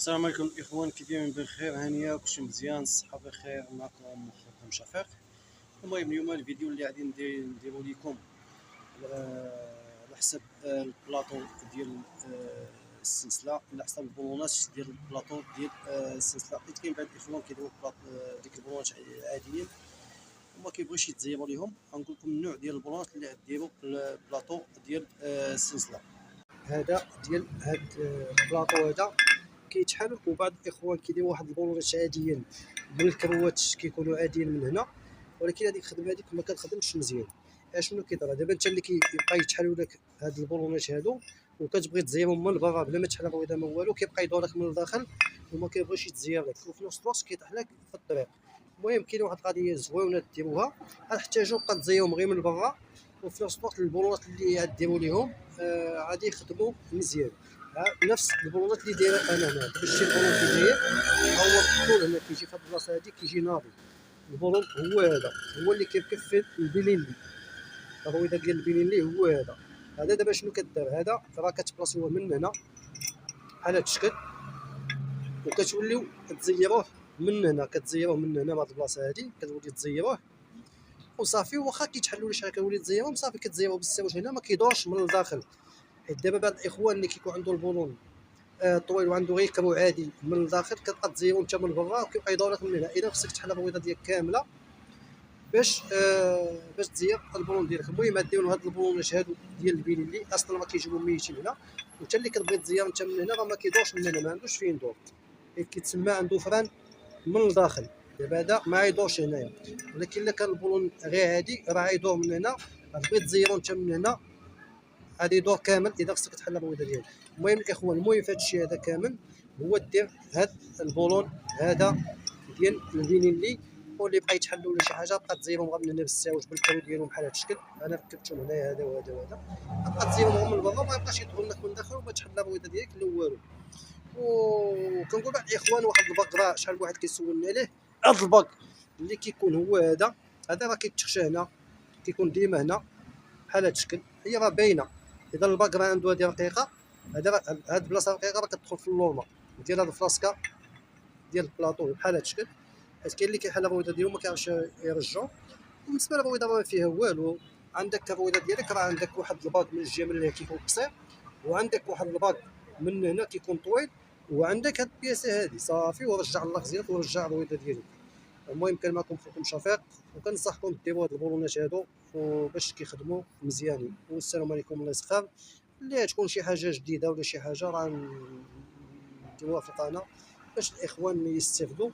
السلام عليكم الاخوان، كي دايرين؟ بخير، هانيه كلشي مزيان، الصحه بخير. معكم خوكم شفيق. المهم اليوم الفيديو اللي غادي نديرو لكم على حسب البلاطو ديال السلسله، على حسب البولونات ديال البلاطو ديال السلسله، حيت كاين بعض الاخوان كيديروا ديك البولونات عاديين وما كيبغيوش يتزيروا ليهم. غنقول لكم النوع ديال البولونات اللي غديروا البلاطو ديال السلسله. هذا ديال هاد البلاطو هذا كيتحل، وبعض الاخوان كيديروا واحد البولونات عاديين من الكروات كيكونوا عاديين من هنا، ولكن هذيك الخدمه هذيك ما كتخدمش مزيان. شنو كيطرا دابا؟ انت اللي كيبقى يتحلوا لك هاد البولونات هادو وكتبغي تزيرهم من برا بلا ما تحل بيضه ما والو، كيبقى يدور لك من الداخل وما كيبغيش يتزير لك، وفي نفس الوقت كيطيح لك في الطريق. المهم كاين واحد القضيه زوينه ديروها، غتحتاجوا بقى تزيرهم غير من برا، وفي نفس الوقت البولونات اللي غديروا ليهم غادي يخدموا مزيان. نفس البولونات اللي دايره انا هنا. باش شي البولون كي داير، ها هو البولون هنا كيجي في هاد البلاصه هادي كيجي ناضي. البولون هو هذا، هو اللي كيركب في البيلينلي، الترويضه ديال البيلينلي هو هذا. هذا دابا شنو كدير؟ هذا راه كتبلاصيوه من هنا بحال هاد الشكل، وكتوليو تزيروه من هنا، كتزيروه من هنا بهاد البلاصه هادي، كتولي تزيروه وصافي. واخا كيتحلوا لي شحال كتولي تزيروهم صافي، كتزيروه بالساوج هنا، ما كيدورش من الداخل. حيت دابا بعض الاخوان اللي كيكون عنده البولون طويل وعنده غير كرو عادي من الداخل، كتبقى تزيرو انت من برا وكيبقى يدور لك من هنا. اذا خصك تحل البويضه ديالك كامله باش تزير البولون ديالك. المهم غديروا هاد البولونات هادو ديال البيليلي اصلا ما كيجيبوا ميتين هنا، وانت اللي كتبغي تزير انت من هنا راه ما كيدورش من هنا، ما عندوش فين يدور، حيت كيتسمى عنده فران من الداخل. دابا هذا ما يدورش هنايا، ولكن الا كان البولون غير عادي راه يدور من هنا. غتبغي تزيرو انت من هنا غادي يدور كامل اذا خصك تحل البويضه ديالك. المهم الاخوان، المهم في هذا الشيء هذا كامل هو دير هذا البولون هذا ديال الفينيلي، واللي بقى يتحل ولا شي حاجه بقى تزيرهم غير من هنا بالساوج بالكرو ديالهم بحال هذا الشكل. انا ركبتهم هنايا هذا وهذا وهذا، بقى تزيرهم من برا، ما يبقاش يدخل لك من الداخل وما تحل البويضه ديالك لا والو. وكنقول بعض الاخوان واحد الباك راه شحال واحد كيسولني عليه، هذا الباك اللي كيكون هو هذا راه كيتخشى هنا، كيكون ديما هنا بحال هذا الشكل، هي راه باينه. اذا الباك راه عنده هذه رقيقه، هاد البلاصه رقيقه راه كتدخل في اللورما ديال هاد الفلاسكه ديال البلاطو بحال هذا الشكل. حيت كاين اللي كيحل البويضه ديالو ما كيعرفش يرجعو، وبالنسبه للبويضه ما فيها والو. عندك البويضه ديالك راه عندك واحد الباك من الجهه من هنا كيكون قصير، وعندك واحد الباك من هنا كيكون طويل، وعندك هاد البياسه هادي صافي، ورجع الله خزيات ورجع البويضه ديالك. المهم كان معكم خوكم شفيق، وكنصحكم ديروا هاد البولونات هادو باش كيخدموا مزيانين. والسلام عليكم، الله يسخر. اللي تكون شي حاجه جديده ولا شي حاجه راه نديروها في القناه باش الاخوان يستافدوا.